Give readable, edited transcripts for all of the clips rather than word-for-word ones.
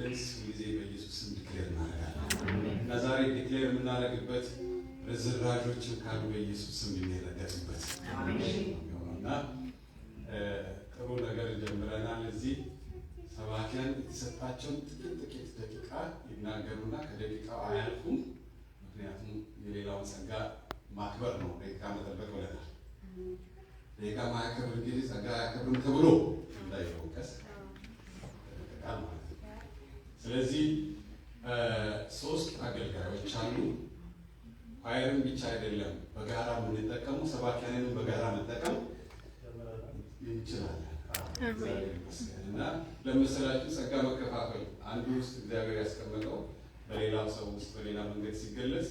ኮንፊደንስ ጊዜ በኢየሱስ ስም ዲክሌር እናደርጋለን እና ዛሬ ዲክሌር የምናደርግበት ርዝራዦችን ካሉ በኢየሱስ ስም የሚረገጥበት እና ጥሩ ነገር ጀምረናል። እዚህ ሰባኪያን የተሰጣቸውን ጥቂት ደቂቃ ይናገሩና ከደቂቃው አያልፉም። ምክንያቱም የሌላውን ጸጋ ማክበር ነው፣ ደቂቃ መጠበቅ ብለናል። ደቂቃ ማያከብር እንግዲህ ጸጋ አያከብርም ተብሎ እንዳይወቀስ ቃል ማለት ነው። ስለዚህ 3 አገልጋዮች አሉ። ፋየርን ብቻ አይደለም በጋራ የምንጠቀሙ፣ ሰባኪያንን በጋራ መጠቀም እንችላለን እና ለምሳሌያችሁ ጸጋ መከፋፈል አንዱ ውስጥ እግዚአብሔር ያስቀመጠው በሌላው ሰው ውስጥ በሌላ መንገድ ሲገለጽ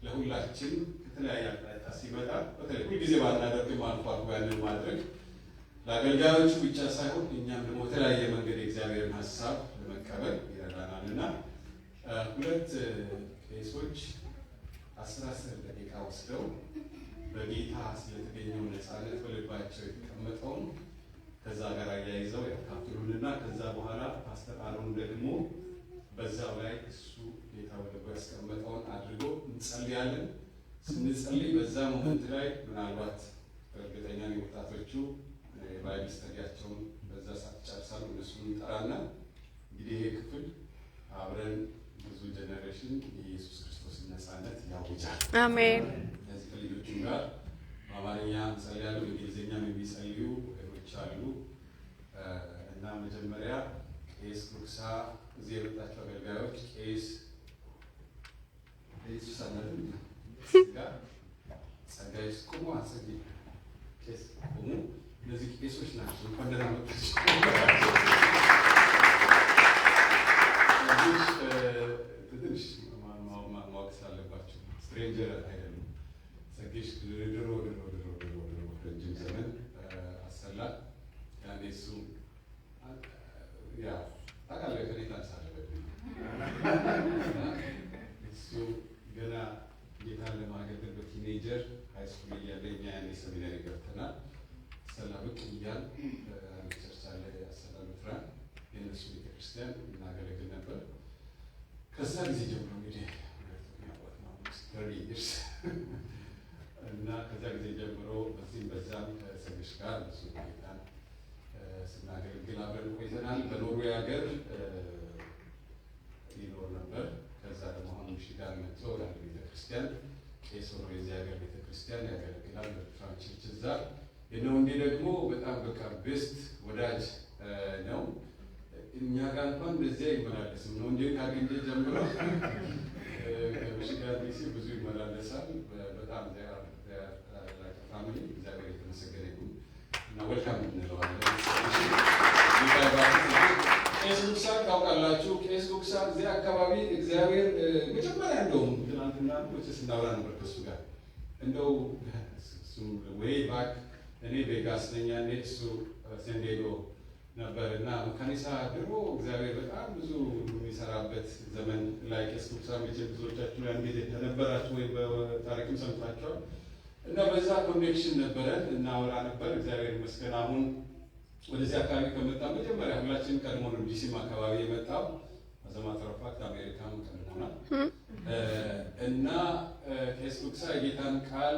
ለሁላችን ከተለያየ አቅጣጫ ሲመጣ በተለይ ሁልጊዜ ባናደርግም አልፎ አልፎ ያንን ማድረግ ለአገልጋዮቹ ብቻ ሳይሆን እኛም ደግሞ የተለያየ መንገድ የእግዚአብሔርን ሀሳብ ለመቀበል ይረዳናል እና 2 ቄሶች 10 ደቂቃ ወስደው በጌታ ስለተገኘው ነፃነት በልባቸው የተቀመጠውን ከዛ ጋር አያይዘው ያካፍሉንና ከዛ በኋላ ፓስተር አሮን ደግሞ በዛው ላይ እሱ ጌታ ወልዶ ያስቀመጠውን አድርጎ እንጸልያለን። ስንጸልይ በዛ ሞመንት ላይ ምናልባት እርግጠኛ ነኝ ወጣቶቹ ባይብል ስተዲያቸውን በዛ ሰዓት ጨርሳሉ። እነሱን እንጠራና እንግዲህ ይሄ ክፍል አብረን ብዙ ጀነሬሽን የኢየሱስ ክርስቶስን ነፃነት ያውጃል። አሜን። ከዚህ ከልጆቹም ጋር በአማርኛ እንጸልያለን፣ በእንግሊዝኛም የሚጸልዩ ወገኖች አሉ እና መጀመሪያ ቄስ ጉግሳ እዚህ የመጣችሁ አገልጋዮች ቄስ ኢየሱስ አናለም ጋር ጸጋይስ ቁሙ አሰጊ ቄስ ቁሙ። እነዚህ ቄሶች ናቸው። እንኳን ደህና መጣችሁ። ትንሽ ማወቅ ስላለባችሁ ስትሬንጀር አይደሉም። ጸጋይሽ ድሮ ረጅም ዘመን አሰላ ያኔ እሱ ያ ታውቃለህ ከኔ ታንሳለህ እሱ ገና ጌታን ለማገልገል በቲኔጀር ሃይስኩል እያለ እኛ ያኔ ሰሚናሪ ገብተናል። ሰላ ብቅ እያል ቸርች አለ አሰላ ምትራን የእነሱ ቤተክርስቲያን እናገለግል ነበር። ከዛ ጊዜ ጀምሮ እንግዲህ እና ከዛ ጊዜ ጀምሮ በዚህም በዛም ከሰዎች ጋር ብዙ ጌታን ስናገለግል አብረን ቆይተናል። በኖርዌይ ሀገር ይኖር ነበር። ከዛ ደግሞ አሁን ሚሽጋን መጥቶ ወደ አንድ ቤተክርስቲያን ቄስ ሆኖ የዚህ ሀገር ቤተክርስቲያን ያገለግላል። በፍራንቸርች እዛ የነወንዴ ደግሞ በጣም በቃ ቤስት ወዳጅ ነው። እኛ ጋር እንኳን እንደዚህ አይመላለስም። ነው እንዴ ካገኘ ጀምሮ ከሚሽጋን ዲሲ ብዙ ይመላለሳል። በጣም ፋሚሊ እግዚአብሔር የተመሰገነ ይሁን እና ወልካም እንለዋለን። ቄስ ጉግሳ ታውቃላችሁ። ቄስ ጉግሳ እዚህ አካባቢ እግዚአብሔር መጀመሪያ እንደውም ትናንትና ስናወራ ነበር ከእሱ ጋር እንደው እሱም ወይ ባክ እኔ ቬጋስ ነኝ ያኔ እሱ ሴንዴሎ ነበር እና መካኒሳ ድሮ እግዚአብሔር በጣም ብዙ የሚሰራበት ዘመን ላይ ቄስ ጉግሳ ብዙዎቻችሁ ያን ጊዜ ተነበራችሁ ወይ በታሪክም ሰምታችኋል። እና በዛ ኮኔክሽን ነበረን እናወራ ነበር። እግዚአብሔር ይመስገን አሁን ወደዚህ አካባቢ ከመጣ መጀመሪያ ሁላችን ቀድሞ ነው ዲሲም አካባቢ የመጣው አዘማተረፋት አሜሪካም ቀድሞናል እና ቄስ ጉግሳ የጌታን ቃል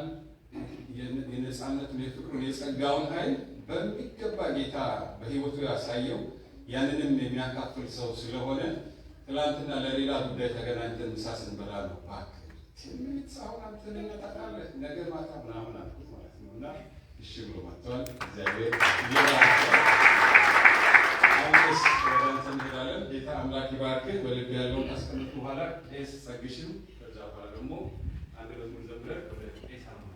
የነፃነቱን የፍቅሩን የጸጋውን ኃይል በሚገባ ጌታ በሕይወቱ ያሳየው ያንንም የሚያካፍል ሰው ስለሆነ ትላንትና ለሌላ ጉዳይ ተገናኝተን ምሳ ስንበላ ነው ትምህርት አሁን አንተን እናጣጣለን ነገር ማታ ምናምን አልኩት ማለት ነው እና እሺ ብሎ መጥቷል። እግዚአብሔር አንተስ ወዳንተ እንሄዳለን። ጌታ አምላክ ይባርክህ። በልብ ያለውን ካስቀምጥ በኋላ ቄስ ጸግሽም ከዛ በኋላ ደግሞ አንድ መዝሙር ዘምረን ወደ ቄስ አማራ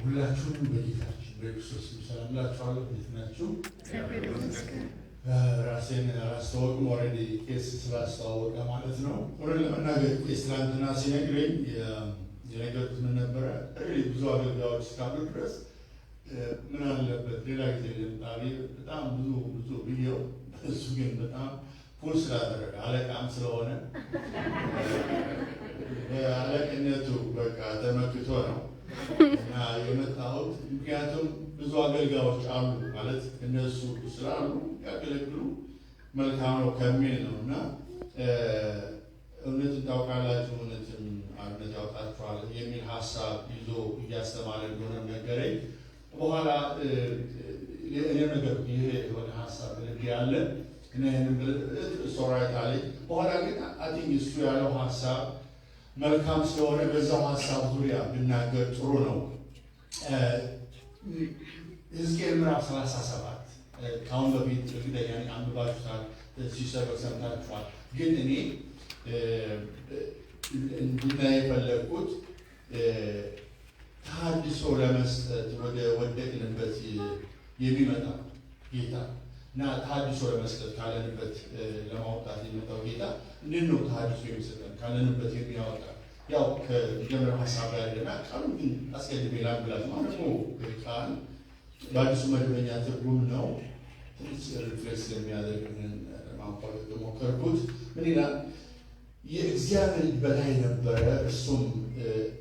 ሁላችሁም በጌታችን በክርስቶስ ሰላም ላችኋለሁ። እንዴት ናችሁ? ራሴን አላስተዋወቅም። ኦልሬዲ ቄስ ስላስተዋወቀ ማለት ነው። ኦልሬዲ ለመናገር ቄስ ትናንትና ሲነግረኝ የነገርኩት ምን ነበረ? ብዙ አገልጋዮች እስካሉ ድረስ ምን አለ አለበት ሌላ ጊዜ ለምጣሪ በጣም ብዙ ቪዲዮ እሱ ግን በጣም ፑል ስላደረገ አለቃም ስለሆነ በአለቅነቱ በቃ ተመክቶ ነው እና የመጣሁት። ምክንያቱም ብዙ አገልጋዮች አሉ ማለት እነሱ ስላሉ ያገለግሉ መልካም ነው ከሚል ነው እና እውነትን ታውቃላችሁ እውነትን አርነት ያውጣችኋል የሚል ሀሳብ ይዞ እያስተማረ እንደሆነ ነገረኝ። በኋላ እኔ ነገር ይሄ የሆነ ሀሳብ ልብ ያለ እና ይህንን ሶራይት አለኝ። በኋላ ግን አቲንክ እሱ ያለው ሀሳብ መልካም ስለሆነ በዛው ሀሳብ ዙሪያ ብናገር ጥሩ ነው። ሕዝቅኤል ምዕራፍ 37 ከአሁን በፊት እርግጠኛ ነኝ አንብባችሁታል፣ ሲሰበክ ሰምታችኋል። ግን እኔ እንድናይ የፈለግኩት ተሐድሶ ለመስጠት ወደ ወደቅንበት የሚመጣ ጌታ እና ተሐድሶ ለመስጠት ካለንበት ለማውጣት የሚመጣው ጌታ እንዴት ነው ተሐድሶ የሚሰጠን ካለንበት የሚያወጣ? ያው ከጀምረ ሀሳብ ላይ ያለና ቃሉ ግን አስቀድሜ ላንብላችሁ ማለት ነው። ቃል በአዲሱ መደበኛ ትርጉም ነው። ትንሽ ሪፍሌክስ የሚያደርግን ማንኳት ሞከርኩት። ምን ይላል? የእግዚአብሔር በላይ ነበረ፣ እሱም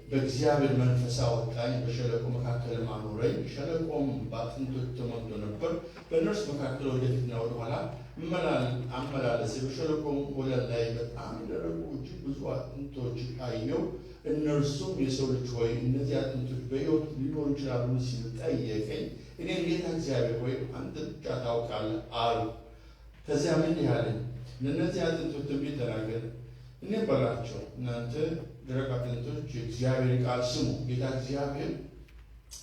በእግዚአብሔር መንፈስ አወጣኝ፣ በሸለቆ መካከል አኖረኝ። ሸለቆም በአጥንቶች ተሞልቶ ነበር፣ በእነርሱ መካከል ወደፊትና ወደኋላ አመላለሰ። በሸለቆም ወለል ላይ በጣም የደረቁ እጅግ ብዙ አጥንቶች አየሁ። እነርሱም የሰው ልጅ ሆይ እነዚህ አጥንቶች በሕይወት ሊኖሩ ይችላሉ ሲል ጠየቀኝ። እኔም ጌታ እግዚአብሔር ሆይ አንተ ብቻ ታውቃለህ አልሁ። ከዚያም እንዲህ አለኝ፣ ለእነዚህ አጥንቶች ትንቢት ተናገር። እኔም በላቸው እናንተ ደረቅ አጥንቶች የእግዚአብሔር ቃል ስሙ። ጌታ እግዚአብሔር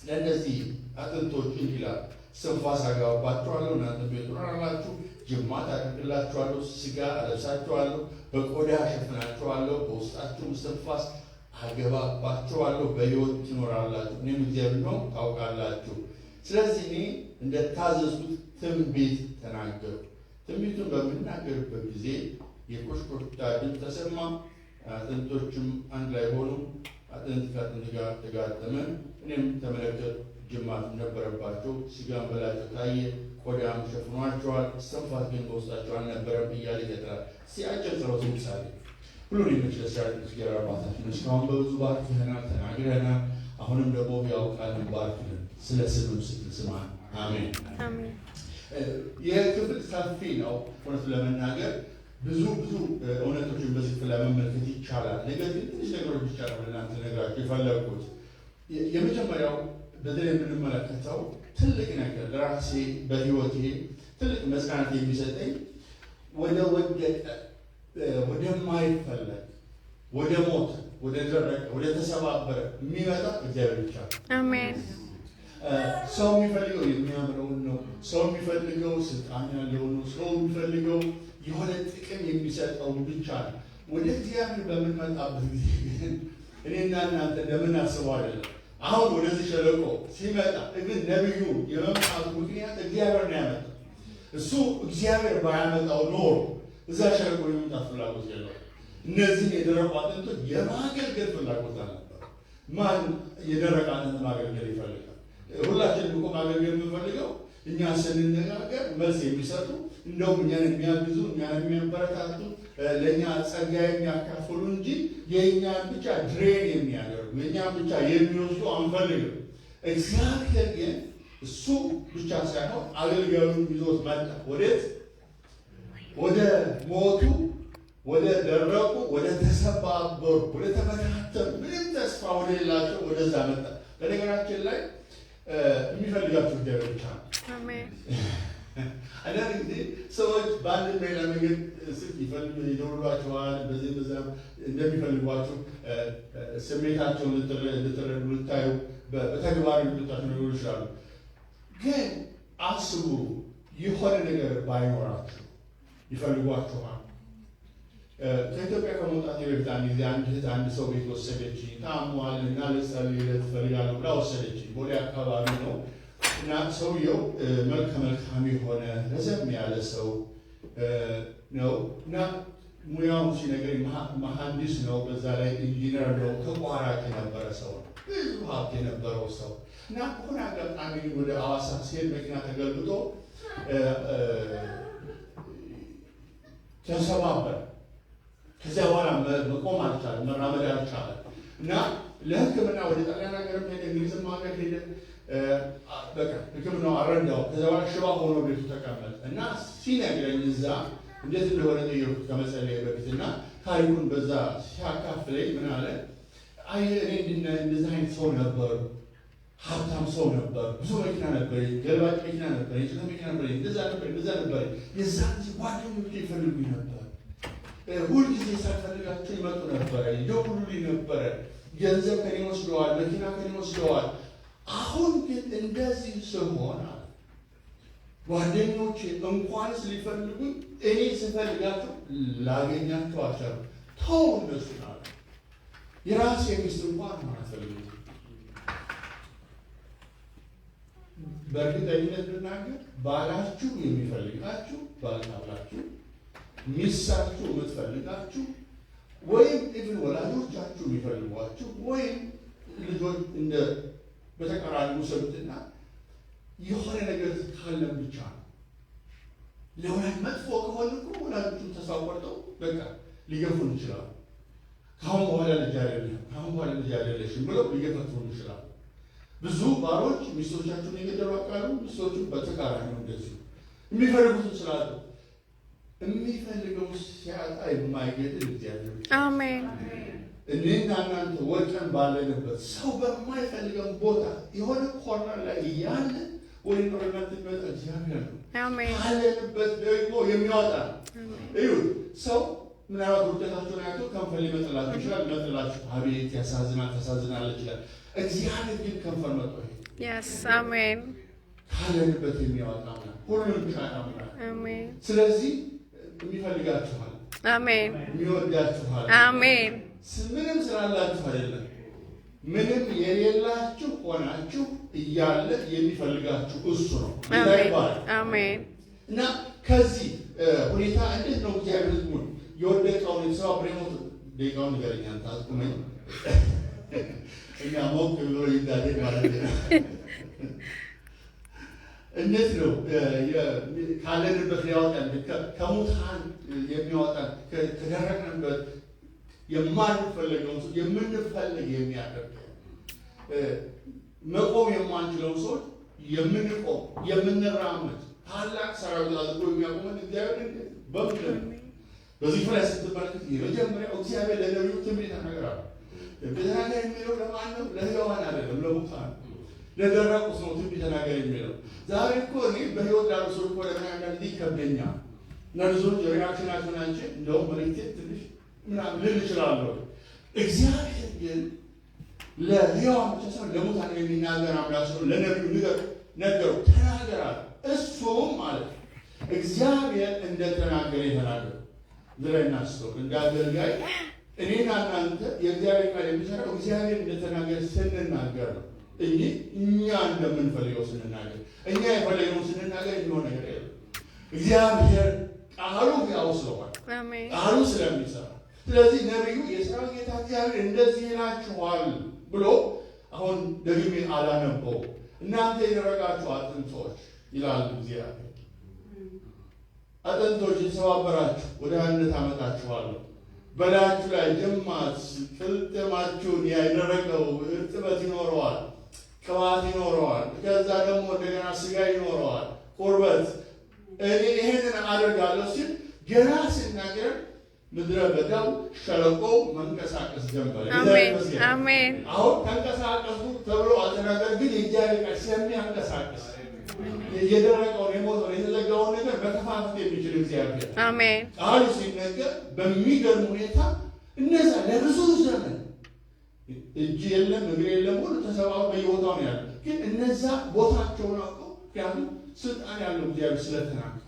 ለእነዚህ አጥንቶች እንዲህ ይላል፣ እስትንፋስ አገባባችኋለሁ፣ እናንተ ቤት ትኖራላችሁ፣ ጅማት አደርግላችኋለሁ፣ ሥጋ አለብሳችኋለሁ፣ በቆዳ እሸፍናችኋለሁ፣ በውስጣችሁም እስትንፋስ አገባባችኋለሁ፣ በሕይወት ትኖራላችሁ። እኔም እግዚአብሔር ነው ታውቃላችሁ። ስለዚህ እኔ እንደታዘዝኩት ትንቢት ተናገሩ። ትንቢቱን በምናገርበት ጊዜ የኮሽኮሽታ ድምፅ ተሰማ፣ አጥንቶችም አንድ ላይ ሆኑ፣ አጥንት ከአጥንት ጋር ተጋጠመ። እኔም ተመለከትኩ፣ ጅማት ነበረባቸው፣ ሥጋም በላያቸው ታየ፣ ቆዳም ሸፍኗቸዋል፣ እስትንፋስ ግን በውስጣቸው አልነበረም እያለ ይቀጥላል። እስቲ አጭር ጸሎት ምሳሌ። ሁሉን የምችል እግዚአብሔር አባታችን እስካሁን በብዙ ባርክህናል፣ ተናግረህናል። አሁንም ደግሞ ያው ቃልን ባርክልን፣ ስለ ስምም ስትል ስማን። አሜን። ይህ ክፍል ሰፊ ነው። እውነት ለመናገር ብዙ እውነቶችን በዚህ ክፍል ለመመልከት ይቻላል። ነገር ግን ትንሽ ነገሮች ብቻ ነው ለእናንተ ነግራችሁ የፈለግኩት። የመጀመሪያው በተለይ የምንመለከተው ትልቅ ነገር ለራሴ በሕይወቴ ትልቅ መጽናናት የሚሰጠኝ ወደ ወደቀ ወደማይፈለግ ወደ ሞት ወደ ደረቀ ወደ ተሰባበረ የሚመጣ እግዚአብሔር ብቻ። አሜን። ሰው የሚፈልገው የሚያምረውን ነው። ሰው የሚፈልገው ስልጣን ያለው ነው። ሰው የሚፈልገው የሆነ ጥቅም የሚሰጠው ብቻ ነው። ወደ እግዚአብሔር በምንመጣበት ጊዜ ግን እኔና እናንተ እንደምናስበው አይደለም። አሁን ወደዚህ ሸለቆ ሲመጣ ግን ነቢዩ የመምጣቱ ምክንያት እግዚአብሔር ነው ያመጣው። እሱ እግዚአብሔር ባያመጣው ኖሮ እዛ ሸለቆ የመምጣት ፍላጎት የለው። እነዚህን የደረቁ አጥንቶች የማገልገል ፍላጎት አልነበረ። ማን የደረቀ አጥንት ማገልገል ይፈልጋል? ሁላችንም እኮ ማገልገል የምንፈልገው እኛ ስንነጋገር መልስ የሚሰጡ እንደውም እኛን የሚያግዙ እኛን የሚያበረታቱ ለእኛ ጸጋ የሚያካፍሉ እንጂ የእኛን ብቻ ድሬን የሚያደርጉ የእኛን ብቻ የሚወስዱ አንፈልግም። እግዚአብሔር ግን እሱ ብቻ ሳይሆን አገልጋዩን ይዞት መጣ። ወዴት? ወደ ሞቱ፣ ወደ ደረቁ፣ ወደ ተሰባበሩ፣ ወደ ተበታተኑ፣ ምንም ተስፋ ወደሌላቸው ወደዛ መጣ። በነገራችን ላይ የሚፈልጋችሁ እግዚአብሔር ብቻ ነው። አሜን። አንዳንድ ጊዜ ሰዎች በአንድ ሌላ መንገድ ስልክ ይደውሏችኋል። በዚህ በዛ እንደሚፈልጓችሁ ስሜታቸውን ልትረዱ ልታዩ በተግባር ልታዩ ይችላሉ። ግን አስቡ፣ የሆነ ነገር ባይኖራችሁ ይፈልጓችኋል። ከኢትዮጵያ ከመውጣት በፊት አንድ ጊዜ አንድ ሰው ቤት ወሰደችኝ። ታሟል እና ልጸልይለት እፈልጋለሁ ብላ ወሰደችኝ። ቦሌ አካባቢ ነው እና ሰውየው መልከ መልካም የሆነ ረዘም ያለ ሰው ነው እና ሙያውን ሲነግረኝ መሐንዲስ ነው፣ በዛ ላይ ኢንጂነር ነው። ተቋራጭ የነበረ ሰው ነው፣ ብዙ ሀብት የነበረው ሰው እና ሆነ አጋጣሚ ወደ ሐዋሳ ሲሄድ መኪና ተገልብጦ ተሰባበረ። ከዚያ በኋላ መቆም አልቻለም፣ መራመድ አልቻለም እና ለሕክምና ወደ ጣሊያን ሀገር ሄደ፣ እንግሊዝም ሀገር ሄደ። በቃ ሕክምናው አረዳው። ከዚያ በኋላ ሽባ ሆኖ ቤቱ ተቀመጠ እና ሲነግረኝ እዛ እንዴት እንደሆነ ጠየቁት ከመጸለይ በፊት እና ታሪኩን በዛ ሲያካፍለኝ ምን አለ? አይ እኔ እንደዚህ አይነት ሰው ነበሩ፣ ሀብታም ሰው ነበር፣ ብዙ መኪና ነበረኝ፣ ገልባጭ መኪና ነበረኝ፣ ጭነት መኪና ነበረኝ፣ እንደዛ ነበረኝ። የዛን ጊዜ ጓደኞቼ ይፈልጉኝ ነበር፣ ሁልጊዜ ሳልፈልጋቸው ይመጡ ነበረ፣ ይደውሉልኝ ነበረ። ገንዘብ ከኔ ወስደዋል፣ መኪና ከኔ ወስደዋል። አሁን ግን እንደዚህ ስሆን ጓደኞቼ እንኳንስ ሊፈልጉኝ እኔ ስፈልጋቸው ላገኛቸው አልቻልኩም። ተው እነሱ ናሉ። የራሴ ሚስት እንኳን አልፈልግም። በእርግጠኝነት ብናገር ባላችሁ የሚፈልጋችሁ ባልታላችሁ፣ ሚስታችሁ የምትፈልጋችሁ፣ ወይም ኢቭን ወላጆቻችሁ የሚፈልጓችሁ፣ ወይም ልጆች እንደ በተቃራኒ ውሰዱትና የሆነ ነገር ካለን ብቻ ነው። ለወላጅ መጥፎ ከሆነ እኮ ወላጆቹን ተስፋ ቆርጠው በቃ ሊገፉን ይችላሉ። ካሁን በኋላ ልጅ አይደለም፣ ካሁን በኋላ ልጅ አይደለሽም ብለው ሊገፈቱን ይችላሉ። ብዙ ባሎች ሚስቶቻቸውን የገደሉ አውቃሉ። ሚስቶቹን በተቃራኒ ነው እንደዚሁ የሚፈልጉትን ስላሉ። የሚፈልገው ሲያጣ የማይገድል እግዚአብሔር አሜን። እኔና እናንተ ወድቀን ባለንበት ሰው በማይፈልገን ቦታ የሆነ ኮርነር ላይ እያለ ወደ ጦርነት የሚመጣ እግዚአብሔር ነው። አሜን። ካለንበት ደግሞ የሚያወጣ እዩ። ሰው ምናልባት ውድቀታቸውን አይቶ ከንፈር ሊመጥላችሁ ይችላል። ሊመጥላችሁ አቤት ያሳዝናል፣ ታሳዝናለች ይችላል። እግዚአብሔር ግን ከንፈር መጥቶ የስ አሜን። ካለንበት የሚያወጣ ሁሉንም ቻይ አምላክ። አሜን። ስለዚህ የሚፈልጋችኋል፣ አሜን። የሚወዳችኋል፣ አሜን። ምንም ስላላችሁ አይደለም፣ ምንም የሌላችሁ ሆናችሁ እያለ የሚፈልጋችሁ እሱ ነው። አሜን። እና ከዚህ ሁኔታ እንዴት ነው እግዚአብሔር ሕዝቡን የወደቀውን የተሰባ ብሬሞት ደቂቃውን ንገረኛ ታስቁመኝ እኛ ሞቅ ብሎ ይዳደግ ማለት ነው። እንዴት ነው ካለንበት ሊያወጣን ከሙታን የሚያወጣን ከደረቅንበት የማንፈልገውን ሰው የምንፈልግ የሚያደርግ መቆም የማንችለውን ሰዎች የምንቆም የምንራመድ ታላቅ ሰራዊት አድርጎ የሚያቆመን እግዚአብሔር በምድር በዚህ ላይ ስትመለከት የመጀመሪያው እግዚአብሔር ለነቢዩ ትንቢት ተናግሯል። ትንቢት የሚለው ለማን ነው? ለሕያዋን አይደለም፣ ለሙታን ለደረቁት ነው ትንቢት ተናገር የሚለው። ዛሬ እኮ እኔ በሕይወት ላሉ ሰዎች እኮ ለመናገር ይከብደኛል እና ብዙዎች ሪአክሽናቸውን አንቺ እንደውም መልእክቴ ትንሽ ምናምን ልል እችላለሁ። እግዚአብሔር ግን ለሕያዋን ብቻ ሳይሆን ለሙታን የሚናገር አምላክ ስለሆነ ለነቢዩ ነገሩ ተናገራል። እሱም ማለት እግዚአብሔር እንደተናገረ የተናገሩ ዝላይ እናስተው እንደ አገልጋይ እኔና እናንተ የእግዚአብሔር ቃል የሚሰራው እግዚአብሔር እንደተናገረ ስንናገር ነው እንጂ እኛ እንደምንፈልገው ስንናገር፣ እኛ የፈለግነው ስንናገር የሚሆን ነገር የለም። እግዚአብሔር ቃሉ ያው ስለሆነ ቃሉ ስለሚሰራ፣ ስለዚህ ነቢዩ የሰራዊት ጌታ እግዚአብሔር እንደዚህ ይላችኋል ብሎ አሁን ደግሜ አላነበው። እናንተ የደረቃችሁ አጥንቶች ይላል እግዚአብሔር፣ አጥንቶች የተሰባበራችሁ ወደ አንድነት አመጣችኋለሁ። በላያችሁ ላይ ጅማት ፍልጥማችሁን ያደረገው እርጥበት ይኖረዋል፣ ቅባት ይኖረዋል፣ ከዛ ደግሞ እንደገና ስጋ ይኖረዋል፣ ቁርበት። እኔ ይሄንን አደርጋለሁ ሲል ገና ሲናገር ምድረ በዳው ሸለቆው መንቀሳቀስ ጀመረ። አሜን። አሁን ተንቀሳቀሱ ተብሎ አልተናገር፣ ግን የእግዚአብሔር ቃል ስለሚያንቀሳቀስ የደረቀውን የሞተውን የተዘጋውን ነገር መከፋፈት የሚችል እግዚአብሔር አሜን። ቃሉ ሲነገር በሚገርም ሁኔታ እነዛ ለብዙ ዘመን እጅ የለም እግር የለም ሁሉ ተሰባው በየቦታው ነው ያለው። ግን እነዛ ቦታቸውን አውቀው ምክንያቱም ስልጣን ያለው እግዚአብሔር ስለተናገረ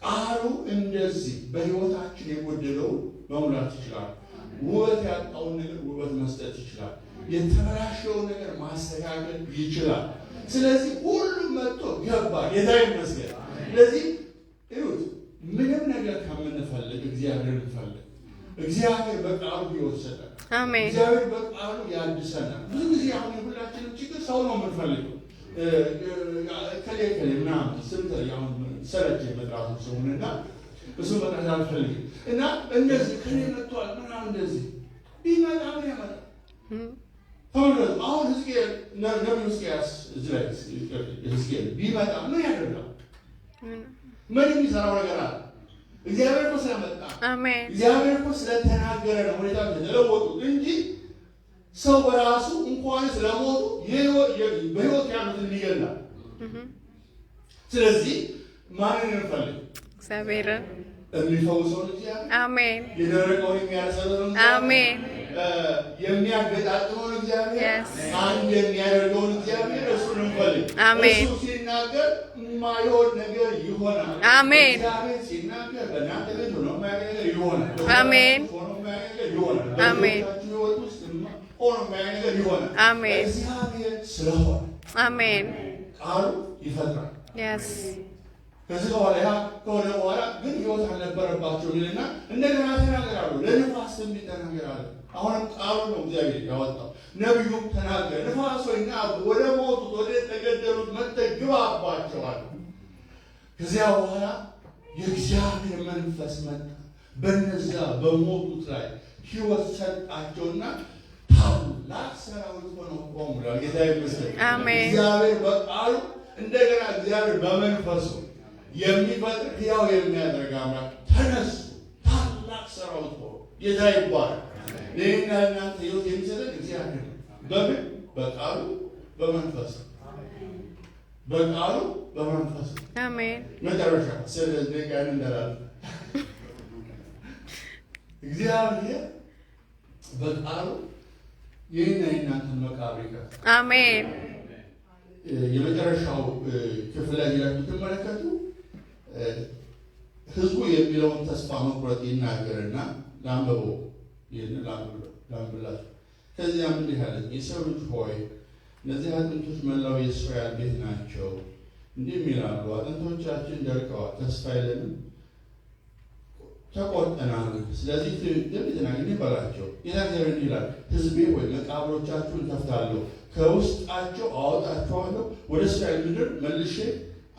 ቃሉ እንደዚህ በሕይወታችን የጎደለው መሙላት ይችላል። ውበት ያጣውን ነገር ውበት መስጠት ይችላል። የተበላሸውን ነገር ማስተካከል ይችላል። ስለዚህ ሁሉም መጥቶ ገባ። ጌታ ይመስገን። ስለዚህ እዩት፣ ምንም ነገር ከምንፈልግ እግዚአብሔር እንፈልግ። እግዚአብሔር በቃሉ ይወሰዳል። አሜን። እግዚአብሔር በቃሉ ያድሰናል። ብዙ ጊዜ አሁን ሁላችን የሁላችንም ችግር ሰው ነው የምንፈልገው። ከሌ ምናምን ስም ያሁን ሰለቸ መጥራቱ ሰውንና እሱ መጥራት አልፈልግም እና እንደዚህ ከሌ መጥቷል ምናምን እንደዚህ ቢመጣ ምን ያመጣ ተመልከቱ። አሁን ሕዝቅኤል ነቢዩ ሕዝቅያስ እዚህ ላይ ሕዝቅኤል ቢመጣ ምን ያደርጋል? ምን የሚሰራው ነገር አለ? እግዚአብሔር እኮ ስለመጣ አሜን። እግዚአብሔር እኮ ስለተናገረ ነው ሁኔታዎች የተለወጡት እንጂ ሰው በራሱ እንኳን ስለሞቱ በሕይወት ያሉትን ይገላል። ስለዚህ ማንን እንፈልግ? እግዚአብሔርን የሚፈውሰውን እግዚአብሔር፣ አሜን። የደረቀውን የሚያረሰውን አሜን። የሚያገጣጥመውን እግዚአብሔር፣ Yes. አንድ የሚያደርገውን እግዚአብሔር እሱን እንፈልግ። አሜን። እሱ ሲናገር የማይሆን ነገር ይሆናል። አሜን። እግዚአብሔር ሲናገር በእናንተ ቤት ሆኖ የማያገኝ ነገር ይሆናል። አሜን። ሆኖ የማያገኝ ነገር ይሆናል። አሜን። በሕይወታችሁ ሕይወት ውስጥ ሆኖ የማያገኝ ነገር ይሆናል። አሜን። እግዚአብሔር ስለሆነ አሜን። ቃሉ ይፈጥራል። Yes. ከዚህ በኋላ ያ ከሆነ በኋላ ግን ሕይወት አልነበረባቸው ይልና እንደገና ተናገራሉ። ለንፋስ ትንቢት ተናገራሉ። አሁንም ቃሉ ነው እግዚአብሔር ያወጣው። ነቢዩ ተናገረ። ንፋስ ሆይና ወደ ሞቱት ወደ ተገደሉት መጥተህ ግባባቸዋል። ከዚያ በኋላ የእግዚአብሔር መንፈስ መጣ፣ በነዚያ በሞቱት ላይ ሕይወት ሰጣቸውና ታላቅ ሰራዊት ሆነው ቆሙ። ጌታ ይመስገን። አሜን። እግዚአብሔር በቃሉ እንደገና እግዚአብሔር በመንፈሱ የሚፈጥር ሕያው የሚያደርግ አምላክ ተነሱ፣ ታላቅ ሰራዊት ሆኖ ጌታ ይባላል። ለእኛ እናንተ ሕይወት የሚሰጠን እግዚአብሔር ነው። በምን? በቃሉ በመንፈሱ፣ በቃሉ በመንፈሱ። አሜን። መጨረሻ ስለዚህ ጋር እንደራል እግዚአብሔር በቃሉ የእኛ የእናንተን መቃብር ይከፍታል። አሜን። የመጨረሻው ክፍል ላይ ብትመለከቱ ሕዝቡ የሚለውን ተስፋ መቁረጥ ይናገርና ላንብበው። ይህንን ላንብላችሁ። ከዚያም እንዲህ አለ፣ የሰው ልጅ ሆይ እነዚህ አጥንቶች መላው የእስራኤል ቤት ናቸው። እንዲህም ይላሉ፣ አጥንቶቻችን ደርቀዋል፣ ተስፋ የለንም፣ ተቆርጠናል። ስለዚህ ትንቢት በላቸው። ጌታ እግዚአብሔር እንዲህ ይላል፣ ሕዝቤ ሆይ መቃብሮቻችሁን እከፍታለሁ፣ ከውስጣቸው አወጣችኋለሁ፣ ወደ እስራኤል ምድር መልሼ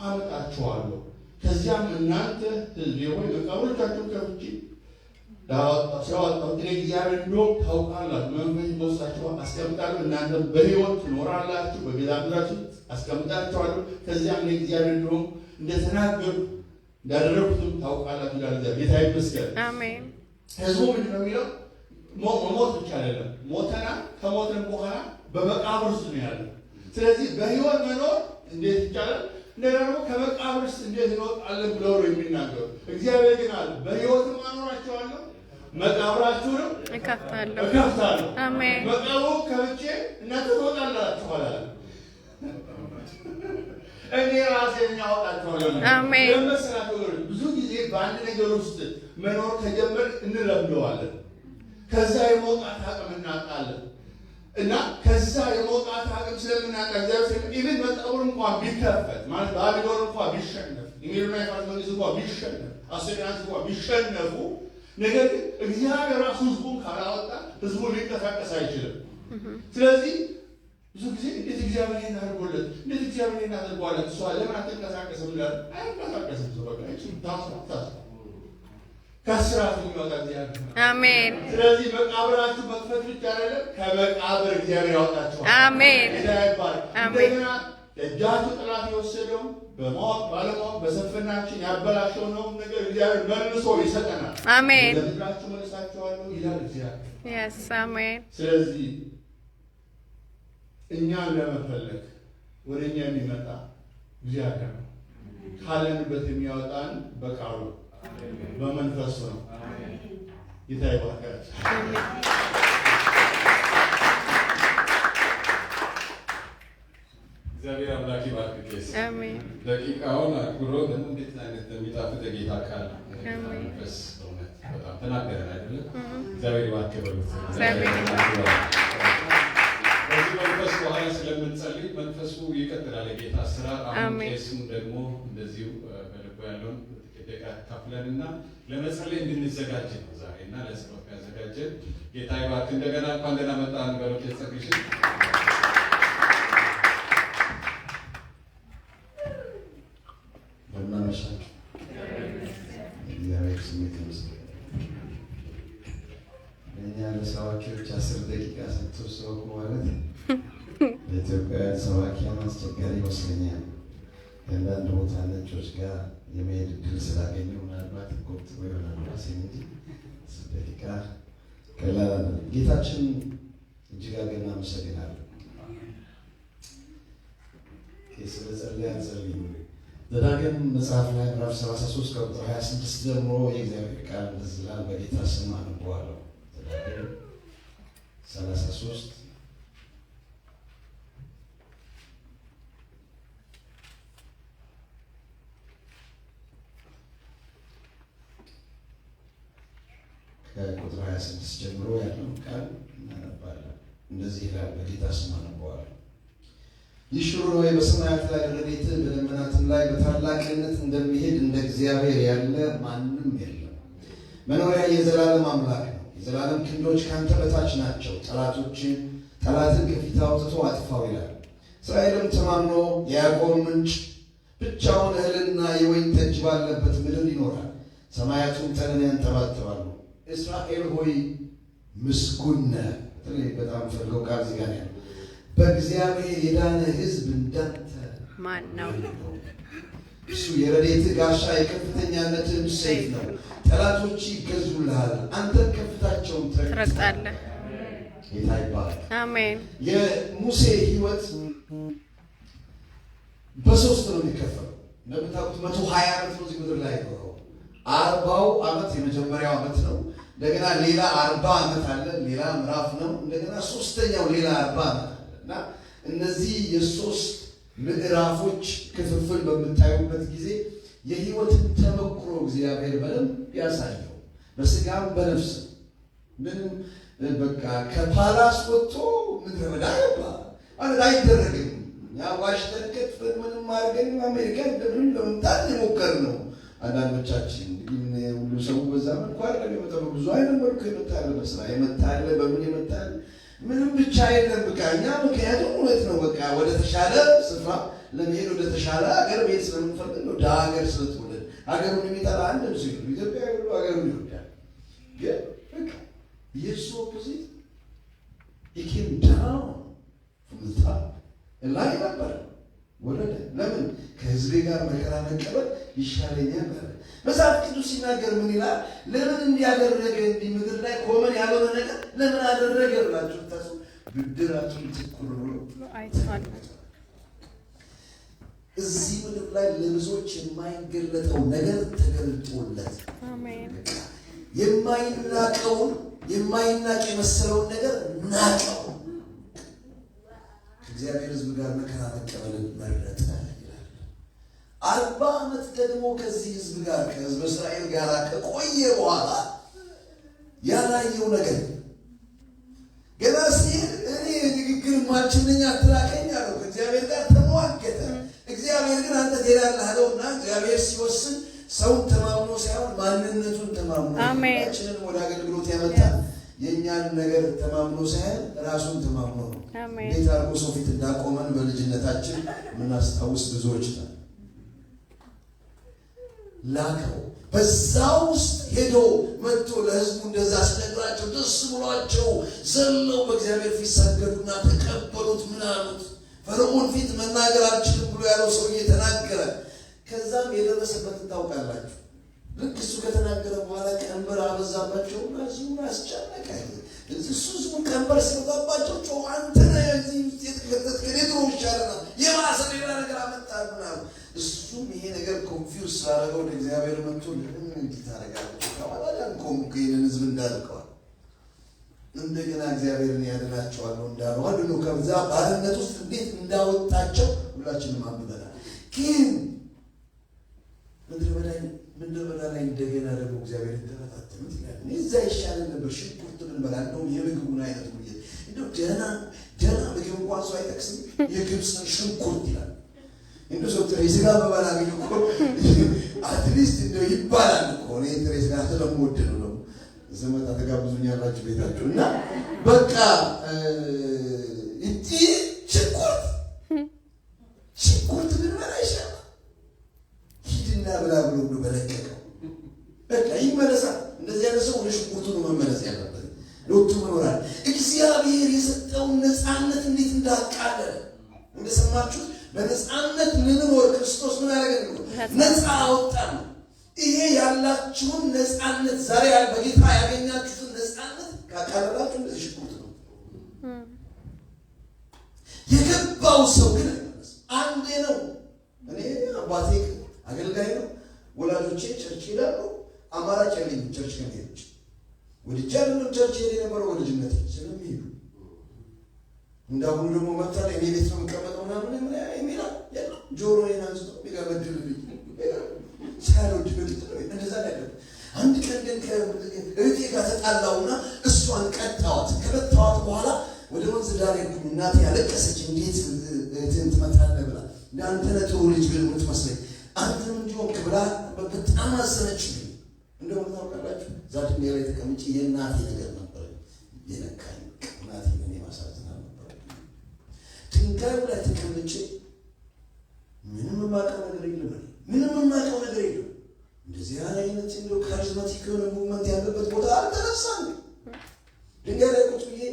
አመጣችኋለሁ። ከዚያም እናንተ ሕዝቤ ሆይ መቃብሮቻችሁን ከፍቼ ሲያወጣሁ እኔ እግዚአብሔር እንደሆንኩ ታውቃላችሁ። መንፈሴን በውስጣችሁ አስቀምጣለሁ፣ እናንተም በሕይወት ትኖራላችሁ፣ በገዛ ምድራችሁ አስቀምጣችኋለሁ። ከዚያም እኔ እግዚአብሔር እንደሆንኩ እንደተናገርኩ እንዳደረግኩትም ታውቃላችሁ ይላል እግዚአብሔር። ጌታ ይመስገን። አሜን። ሕዝቡ ምንድን ነው የሚለው? መሞት ብቻ አይደለም፣ ሞተና ከሞትን በኋላ በመቃብር ውስጥ ነው ያለው። ስለዚህ በሕይወት መኖር እንዴት ይቻላል? እንደገና ደግሞ ከመቃብር ውስጥ እንዴት እንወጣለን ብለው ነው የሚናገሩ። እግዚአብሔር ግን አለ በሕይወትም አኖራቸዋለሁ፣ መቃብራችሁንም እከፍታለሁ። አሜን። መቃብሩ ከፍቼ እናንተ ትወጣላችሁ አለ። እኔ ራሴ አወጣችኋለሁ። አሜን። ለመሰላችሁ ብዙ ጊዜ በአንድ ነገር ውስጥ መኖር ከጀመር እንለምደዋለን። ከዛ የመውጣት አቅም እናጣለን እና ከዛ የመውጣት አቅም ስለምናጣ እግዚአብሔር ኢቭን መቃብሩ እንኳን ቢከፈት ማለት ባቢሎን እንኳን ቢሸነፍ የሚሉና የፋርስ መንግስት እንኳን ቢሸነፍ አስቴናስ እንኳን ቢሸነፉ ነገር ግን እግዚአብሔር ራሱ ሕዝቡን ካላወጣ ሕዝቡ ሊንቀሳቀስ አይችልም። ስለዚህ ብዙ ጊዜ እንዴት እግዚአብሔር ይህን አድርጎለት እንዴት እግዚአብሔር ይህን አድርጓለት እሷ ለምን አትንቀሳቀስም ብላ አይንቀሳቀስም። በቃ ታስራ ከስራት የሚወጣ እግዚአብሔር። አሜን። ስለዚህ መቃብራችሁ መክፈት ብቻ አይደለም፣ ከመቃብር እግዚአብሔር ያወጣችኋል። አሜን። እንደገና እጃችሁ ጠላት የወሰደው በማወቅ ባለማወቅ በስንፍናችን ያበላሸውን ነገር እግዚአብሔር መልሶ ይሰጠናል። አሜን። ለምድራችሁ መልሳችኋለሁ ይላል እግዚአብሔር። Yes, አሜን። ስለዚህ እኛን ለመፈለግ ወደ እኛ የሚመጣ እግዚአብሔር ነው። ካለንበት የሚያወጣን በቃሉ በመንፈሱ ነው። ጌታ ይባርካችሁ። እግዚአብሔር አምላክ ይባርክሽ። አሜን። ደቂቃውን አክብሮ ደግሞ እንዴት አይነት የሚጣፍጥ ጌታ ቃል መንፈስ በእውነት በጣም ተናገረን አይደለም? እግዚአብሔር ይባርክ በሉት። እግዚአብሔር ይባርክ። በዚህ መንፈስ በኋላ ስለምንጸልይ መንፈሱ ይቀጥላል የጌታ ስራ። አሁን አሜን። ቄሱም ደግሞ እንደዚሁ በልቡ ያለውን ጥቂት ደቂቃ ካፍለን እና ለመጸለይ እንድንዘጋጅ ነው ዛሬ እና ለጸሎት ያዘጋጀን ጌታ ይባርክ። እንደገና እንኳን ደህና መጣህ በሉት። የጸግሽን አመሻችሁ። እግዚአብሔር ስም ይመስገን። እኛ ለሰባኪዎች 10 ደቂቃ ስትወስዱ ማለት ለኢትዮጵያውያን ሰባኪያን አስቸጋሪ ይመስለኛል። አንዳንድ ቦታ ነጮች ጋር የመሄድ እድል ስላገኘ ምናልባት ቆጥቦ ይሆናል ራሴን እንጂ 10 ደቂቃ ቀላል አይደለም። ጌታችን እጅግ አድርገን እናመሰግናለን። ስለ ጸልያን ጸልዩ ዘዳግም መጽሐፍ ላይ ምዕራፍ 33 ከቁጥር 26 ጀምሮ የእግዚአብሔር ቃል እንደዚህ ይላል። በጌታ ስም አነበዋለሁ። ዘዳግም 33 ከቁጥር 26 ጀምሮ ያለውን ቃል እናነባለን። እንደዚህ ይላል። በጌታ ስም አነበዋለሁ። ይሽሩ ወይ በሰማያት ላይ ረድኤትህ በደመናትም ላይ በታላቅነት እንደሚሄድ እንደ እግዚአብሔር ያለ ማንም የለም። መኖሪያ የዘላለም አምላክ ነው። የዘላለም ክንዶች ካንተ በታች ናቸው። ጠላትን ከፊት አውጥቶ አጥፋው ይላል። እስራኤልም ተማምኖ የያዕቆብ ምንጭ ብቻውን እህልና የወይን ጠጅ ባለበት ምድር ይኖራል። ሰማያቱም ጠልን ያንጠባጥባሉ። እስራኤል ሆይ ምስጉን ነህ። በጣም ፈልገው ቃል እዚህ ጋር ያለው በእግዚአብሔር የዳነ ሕዝብ እንዳንተ ማን ነው? እሱ የረድኤትህ ጋሻ የከፍተኛነትህ ሰይፍ ነው። ጠላቶች ይገዙልሃል፣ አንተም ከፍታቸውን ትረግጣለህ። ጌታ ይባረክ። አሜን። የሙሴ ሕይወት በሶስት ነው የሚከፈለው። እንደምታውቁት 120 ዓመት ነው እዚህ ምድር ላይ የኖረው። 40ው ዓመት የመጀመሪያው ዓመት ነው። እንደገና ሌላ 40 ዓመት አለ፣ ሌላ ምዕራፍ ነው። እንደገና ሶስተኛው ሌላ 40 ዓመት አለ እና እነዚህ የሶስት ምዕራፎች ክፍፍል በምታዩበት ጊዜ የህይወትን ተሞክሮ እግዚአብሔር በደንብ ያሳየው። በስጋም በነፍስ ምንም በቃ ከፓላስ ወጥቶ ምድረ በዳ ገባ ማለት አይደረግም። ዋሽተን ከትፈን ምንም አድርገን አሜሪካን እንደምንም ለመምጣት የሞከር ነው። አንዳንዶቻችን እንግዲህ ሁሉ ሰው በዛ መልኩ አይደለም የመጣው። ብዙ አይነት መልኩ የመጣለ በስራ የመጣለ በምን የመጣለ ምንም ብቻ አይደለም በቃ እኛ ምክንያቱም እውነት ነው በቃ ወደ ተሻለ ስፍራ ለመሄድ ወደ ተሻለ ሀገር ቤት ስለምንፈልግ ነው። ሀገር ስለተወለደ ሀገሩን የሚጠላ አንድም ሰው የለም። ኢትዮጵያ ሁሉ ሀገሩን ይወዳል። ግን በቃ የሱ ኦፖዚት he came down from the top ላይ ነበር ወረደ። ለምን? ከህዝብ ጋር መከራ መቀበል ይሻለኛል ማለት። መጽሐፍ ቅዱስ ሲናገር ምን ይላል? ለምን እንዲያደረገ እንዲህ ምድር ላይ ኮመን ያልሆነ ነገር ለምን አደረገ ብላችሁ ታስቡ። ብድራቱን ትኩር ብሎ አይቷል። እዚህ ምድር ላይ ለብዙዎች የማይገለጠው ነገር ተገልጦለት፣ አሜን። የማይናቀውን የማይናቅ የመሰለውን ነገር ናቀው። እግዚአብሔር ህዝብ ጋር መከራ መቀበልን መረጠ ይላል። 40 ዓመት ደግሞ ከዚህ ህዝብ ጋር ከህዝብ እስራኤል ጋር ከቆየ በኋላ ያላየው ነገር ገና ሲሄድ እኔ ንግግር ማልችልኝ አትላከኝ አለው። ከእግዚአብሔር ጋር ተሟገተ። እግዚአብሔር ግን አንተ ትሄዳለህ አለውና እግዚአብሔር ሲወስን ሰውን ተማምኖ ሳይሆን ማንነቱን ተማምኖ ሁላችንን ወደ አገልግሎት ያመጣል። የእኛን ነገር ተማምኖ ሳይሆን ራሱን ተማምኖ ነው። እንዴት አድርጎ ሰው ፊት እንዳቆመን በልጅነታችን የምናስታውስ ብዙዎች ነን። ላከው። በዛ ውስጥ ሄዶ መጥቶ ለህዝቡ እንደዛ ሲነግራቸው ደስ ብሏቸው ዘለው በእግዚአብሔር ፊት ሰገዱና ተቀበሉት። ምን አሉት? ፈርዖን ፊት መናገር አልችልም ብሎ ያለው ሰውዬ ተናገረ። ከዛም የደረሰበትን ታውቃላችሁ። ልክ እሱ ከተናገረ በኋላ ቀንበር አበዛባቸው። ህዝቡን አስጨነቀ። እሱ ህዝቡን ቀንበር ሲበዛባቸው ጮኸ፣ አንተ ነህ እዚህ ውስጥ የተከተትከን፣ ከድሮ ይሻለናል፣ የባሰ ሌላ ነገር አመጣብን አሉ። እሱም ይሄ ነገር ኮንፊውዝ ስላደረገው ወደ እግዚአብሔር መጥቶ ለምን እንዲህ ታደርጋላችሁ? ከማላዳን ቆምኩ ይህንን ህዝብ እንዳልቀዋል። እንደገና እግዚአብሔርን ያድናቸዋለሁ እንዳለው አድኖ ከዛ ባርነት ውስጥ እንዴት እንዳወጣቸው ሁላችንም አንብበናል። ግን ምድረ በዳ ላይ እንደገና ደግሞ እግዚአብሔር ተፈታተኑት ይላል። እዛ ይሻለን ነበር ሽንኩርት ብንበላ እንደው የምግቡን አይነት ጉዳይ እንደው ደህና ምግብ እንኳን ሰው አይጠቅስም። የግብፅን ሽንኩርት ይላል። እንደው ሰው ጥሬ ስጋ በበላ ግን እኮ አትሊስት እንደው ይባላል እኮ እኔ ጥሬ ስጋ ስለምወድ ነው። ዘመታ ተጋብዙኛላችሁ ቤታችሁ እና በቃ እቲ ሽንኩርት ብንበላ ይሻላል። ሂድና ብላ ብሎ ነው በለቀቀው። በቃ ይመለሳል። እንደዚህ ያለ ሰው ወደ ሽንኩርቱ ነው መመለስ ያለበት። ሎቱ መኖራል እግዚአብሔር የሰጠውን ነፃነት እንዴት እንዳቃለለ እንደሰማችሁ በነፃነት ልንኖር ክርስቶስ ምን ያደረገን ነው? ነፃ አወጣን። ይሄ ያላችሁን ነፃነት ዛሬ በጌታ ያገኛችሁትን ነፃነት ካቃለላችሁ እንደዚህ ሽንኩርት ነው። የገባው ሰው ግን አንዴ ነው። እኔ አባቴ አገልጋይ ነው። ወላጆቼ ቸርች ይላሉ። አማራጭ ያለኝ ቸርች ከሚሄድ ወደ ጃንንም ቸርች የነበረው ወልጅነት ስለሚሄዱ እንዳሁኑ ደግሞ መጣለ እኔ ቤት ነው የምቀመጠው ምናምን የሚላ ጆሮዬን አንስቶ ቢገበድልብኝ ሳይሆን ድብድብ እንደዛ ነገር። አንድ ቀን ግን ከእህቴ ጋር ተጣላውና እሷን ቀጣዋት። ከመታዋት በኋላ ወደ ወንዝ ዳር ሄድኩኝ። እናቴ ያለቀሰች። እንዴት እህትን ትመታለህ ብላ እንዳንተ ጥሩ ልጅ ግን የምትመስለኝ አንተም እንዲሆን ክብላ በጣም አዘነችልኝ። እንደው ታውቃላችሁ ዛሬ ላይ ተቀምጬ የእናቴ ነገር ነበር የነካኝ። እናቴ ምን ማሳዝና ነበር። ድንጋይ ላይ ተቀምጬ ምንም የማውቀው ነገር የለም። እንደዚህ አይነት እንደው ካሪዝማቲክ የሆነ ሙቭመንት ያለበት ቦታ አልተነሳም። ድንጋይ ላይ ቁጭ ብዬ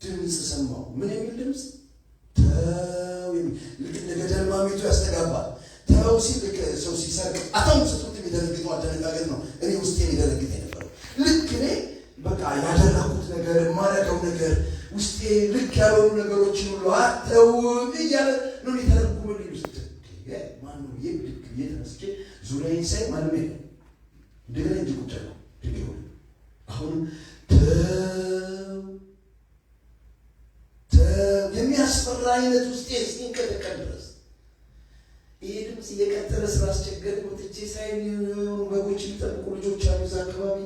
ድምፅ ሰማሁ። ምን የሚል ድምፅ? ተው የሚል ልክ እንደ ገደል ማሚቱ ያስተጋባል። ተው ሲል ልክ ሰው ሲሰርቅ አታም ስትሉት የሚደረግተው አደነጋገጥ ነው። እኔ ውስጤ የሚደረግት የነበረው ልክ እኔ በቃ ያደረኩት ነገር የማደርገው ነገር ውስጤ ልክ ያልሆኑ ነገሮችን ሁሉ አተው እያለ ነው የተረጉምልኝ። ውስጥ ማነው ልክ እየተነስቼ ዙሪያዬን ሳይ ማንም የለም። እንደገና እንጂ ቁጭ ነው ድንጋዩ። አሁንም የሚያስፈራ አይነት ውስጤ እስኪንቀጠቀጥ ድረስ ይህ ድምፅ እየቀጠለ ስላስቸገር ወጥቼ ሳይ በጎች የሚጠብቁ ልጆች አሉ እዛ አካባቢ።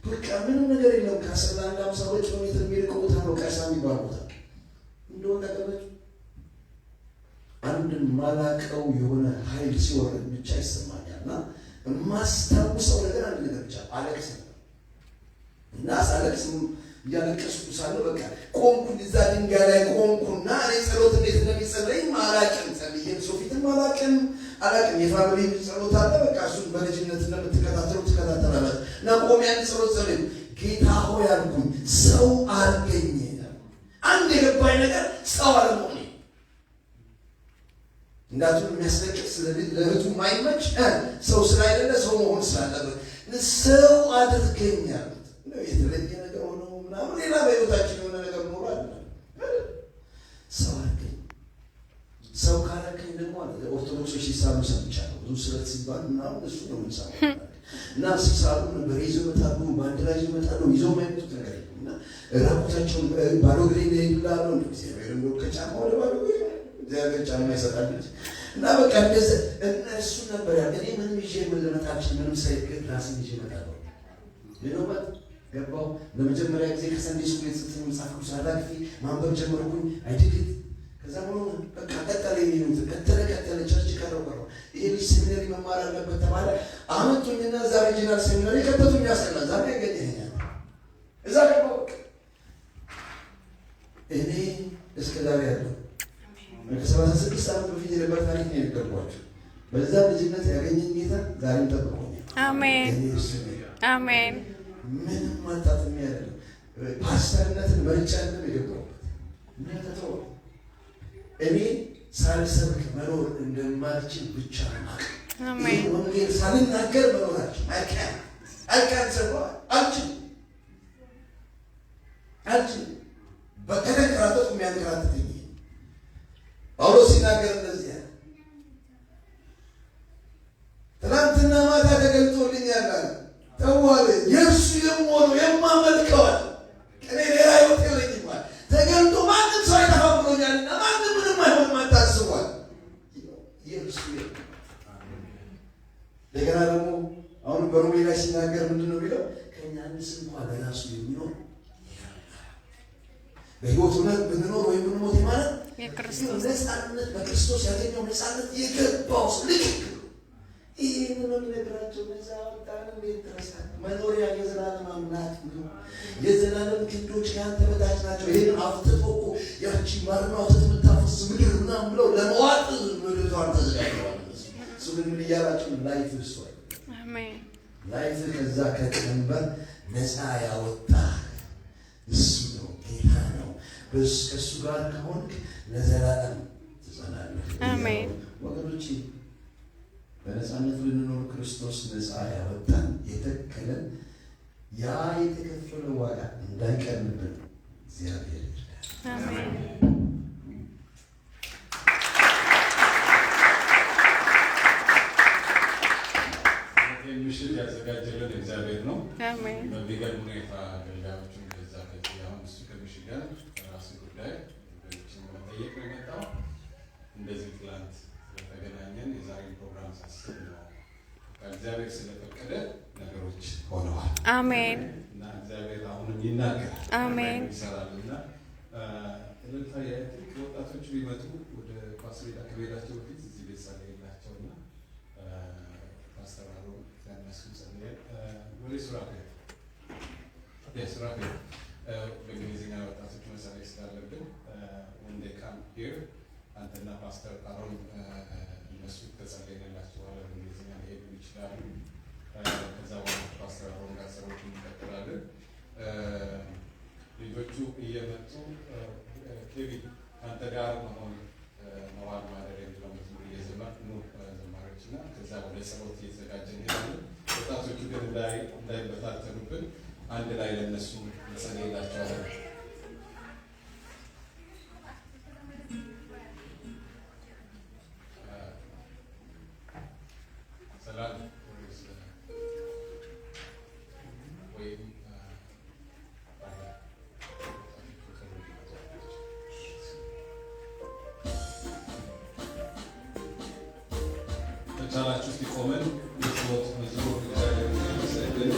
በቃ ምንም ነገር የለም። ከ11 52 ኪሎ ሜትር የሚርቀው ቦታ ነው። ቀሳ የሚባል ቦታ እንደሆነ ተቀበጭ አንድ ማላቀው የሆነ ኃይል ሲወርድ ብቻ ይሰማኛል። እና የማስታውሰው ነገር አንድ ነገር ብቻ አለቅስ ነበር። እና ሳለቅስ እያለቀስኩ ሳለ በቃ ቆምኩኝ። እዛ ድንጋይ ላይ ቆምኩና እኔ ጸሎት እንዴት እንደሚጸለይ አላውቅም። ጸልዬም ሰው ፊትም አላውቅም። የፋሚሊ ጸሎት አለ። በቃ እሱን በልጅነት እንደምትከታተሉ ትከታተላላችሁ። እና ቆሜ ያን ጸሎት ጸልዬ ጌታ ሆይ አልኩኝ፣ ሰው አድርገኝ። አንድ የገባኝ ነገር ሰው አለመሆኔ እንዳቱን የሚያስለቅስ ለእህቱ ማይመች ሰው ስላይደለ ሰው መሆን ስላለበት ሰው አድርገኝ አሉት። የተለየ ነገር ሆኖ ምናምን ሌላ በህይወታችን የሆነ ነገር ኖሮ አይደለም። ሰው አድርገኝ። ሰው ካረከኝ ደግሞ ኦርቶዶክሶች ሲሳሉ ሰምቻለሁ። ብዙ ስለት ሲባል ምናምን እሱ ነው የምንሰማው። እና ሲሳሉ ነበር ይዘው ይመጣሉ፣ ባንዲራ ይዘው ይመጣሉ። ይዘው የማይመጡት ነገር የለም። እና ራቁታቸውን ባዶ እግሬን ይሄዳሉ። እግዚአብሔር እንደው ከጫማ ወደ ባዶ እግሬ እግዚአብሔር ጫማ ይሰጣል እና በቃ እንደዚህ እነሱ ነበር ያለ። እኔ ምንም ይዤ ምን ልመጣችሁ ምንም ሳይገድ ራስን ይዤ እመጣለሁ። ለነውበት ገባው። ለመጀመሪያ ጊዜ ከሰንዴ ስኩል የተሰጠኝ መጽሐፍ ቅዱስ አላግፊ ማንበብ ጀመርኩኝ። አይድግት ከዛ በቃ ቀጠለ የሚሉት ቀጠለ ቸርች ቀረው። ይሄ ልጅ ሴሚናሪ መማር አለበት ተባለ። አመጡኝና እዛ ሪጂናል ሴሚናሪ ከተቱኝ። ያስቀና ዛሬ ያገኘኛል እዛ ገባው። እኔ እስከ ዛሬ ያለው ከ36 ዓመት በፊት የነበር ታሪክ ነው የነገርኳችሁ። በዛ ልጅነት ያገኘኝ ጌታ ዛሬም ጠብቆኛል። አሜን አሜን። ምንም ማጣት የሚያደርግ ፓስተርነትን መርጫነት የገባሁበት ምንተው እኔ ሳልሰብክ መኖር እንደማልችል ብቻ ነው። አሜን። ወንጌል ሳልናገር መኖራችን አይካን ሰባ አልችል በከተንከራተት የሚያንከራተተኝ ጳውሎስ ሲናገር እንደዚህ ያለ ትናንትና ማታ ተገልጦልኛል አለ። ተዋለ የእሱ የምሆነው የማመልከዋል እኔ ሌላ ህይወት የለኝም አለ። ተገልጦ ማንም ሰው አይጠፋም ብሎኛልና ማንም ምንም አይሆንም አታስቧል። የእሱ እንደገና ደግሞ አሁን በሮሜ ላይ ሲናገር ምንድን ነው የሚለው? ከእኛ አንድስ እንኳን ለራሱ የሚኖር በህይወት ሆነን ብንኖር ወይም ብንሞት ማለት የክርስቶስ ነፃነት በክርስቶስ ያገኘው ነፃነት የገባው ልክ ይሄ ምን ነገራቸው ነፃ ወጣን እንደተረሳ መኖሪያ የዘላለም አምላክ ነው። የዘላለም ክንዶች ያንተ በታች ናቸው። ይሄን አፍጥጦ ያቺ ማርናው ተምታፈስ ምድር ምናምን ብለው ለመዋጥ ምድር ተዘጋጅተዋል። እሱ ግን ምን እያላችሁ ላይፍ ስቶሪ አሜን ላይፍ ከዛ ከቀንበር ነፃ ያወጣ እሱ ነው ጌታ ነው። ከእሱ ጋር ከሆንክ ለዘላለም ትጸናለህ። አሜን ወገኖቼ በነፃነት ልንኖር ክርስቶስ ነፃ ያወጣን የተከለን ያ የተከፈለው ዋጋ እንዳይቀርብን እግዚአብሔር ይርዳል። አሜን ምሽት ያዘጋጀልን እግዚአብሔር ነው። አሜን በሚገርም ሁኔታ አገልጋዮቹን ከዛ ከዚህ አሁን እሱ ከሚሽጋን ራሱ ጉዳይ ችን መጠየቅ ነው የመጣው። እንደዚህ ትላንት ስለተገናኘን የዛሬ ፕሮግራም ሳስብ ነው ከእግዚአብሔር ስለፈቀደ ነገሮች ሆነዋል። አሜን እና እግዚአብሔር አሁንም ይናገራል። አሜን ይሰራል እና እልልታ የትልቅ ወጣቶች ቢመጡ ወደ ኳስ ሜዳ ከመሄዳቸው በፊት እዚህ ቤት ሳለላቸው እና አስተራሩ ያነሱ ጸልየ ወደ ሱራፌ በእንግሊዝኛ ወጣቶች መሰለኝ ስላለብን when they come here አንተና ፓስተር አሮን እነሱ ተጸልየላቸዋል። በእንግሊዝኛ ሊሄዱ ይችላሉ። ከዛ በኋላ ፓስተር አሮን ጋር ሰዎች እንቀጥላለን። ልጆቹ እየመጡ ኬቪን አንተ ጋር መሆን መዋል ማደር የሚለው መዝሙር እየዘመሩ ዘማሪዎች እና ከዛ ወደ ጸሎት እየተዘጋጀን ሄዳለን። ወጣቶቹ ግን እንዳይበታተኑብን አንድ ላይ ለነሱ እንጸልይላቸዋለን። ሰላም ወይም ተቻላችሁ ሲቆመን የጸሎት መዝሙር እግዚአብሔር ይመስገን።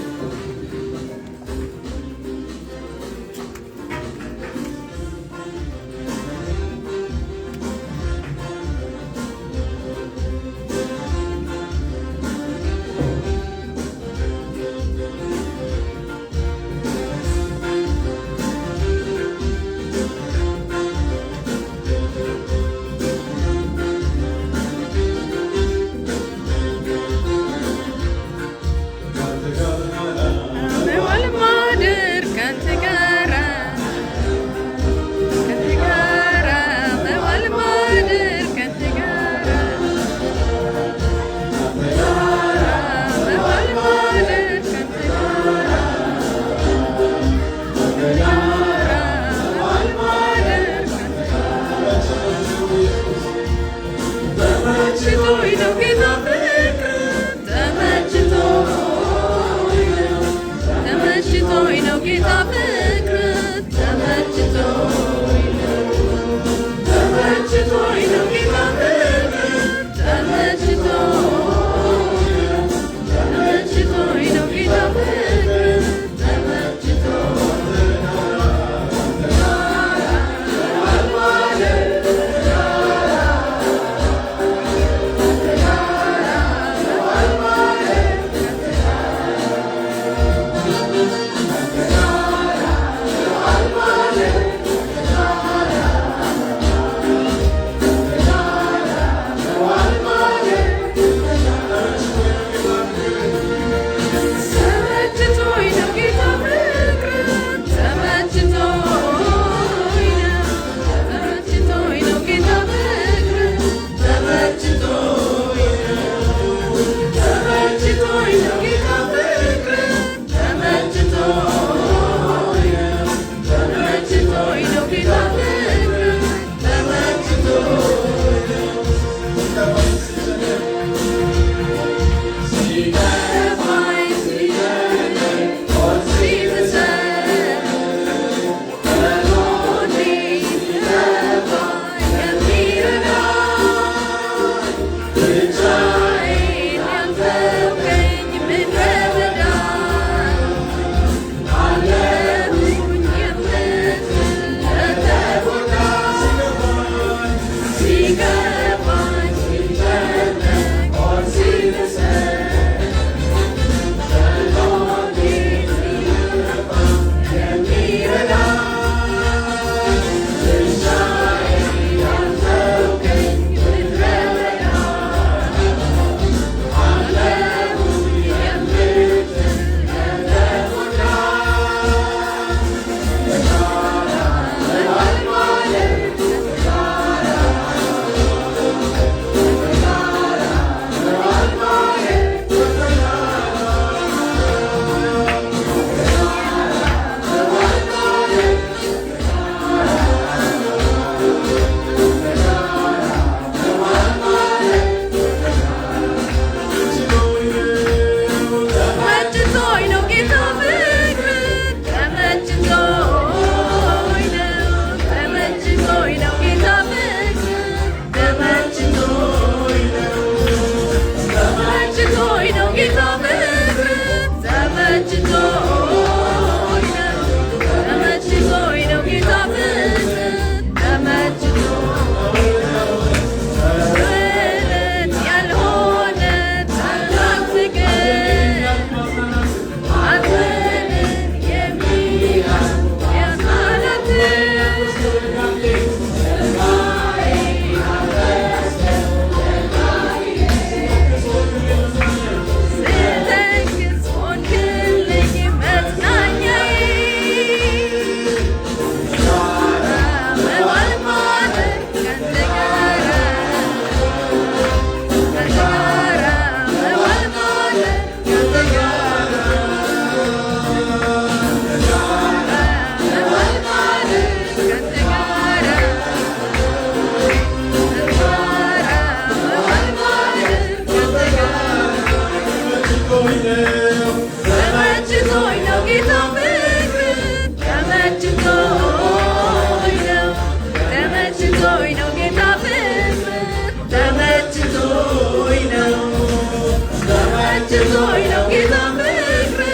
ተመችቶኝ ነው ጌታ ፍቅር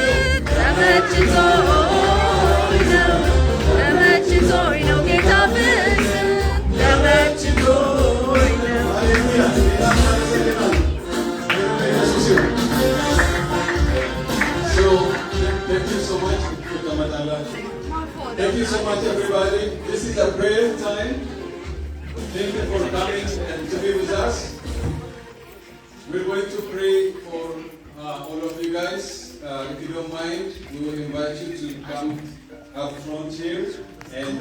ተመችቶኝ ነው ተመችቶኝ ነው ጌታ ፍቅር ተመችቶኝ ነው። Thank you so much. Thank you so much, everybody. This is a prayer time. Thank you for coming and to be with us. We're going to pray for all of you guys. If you don't mind, we will invite you to come up front here and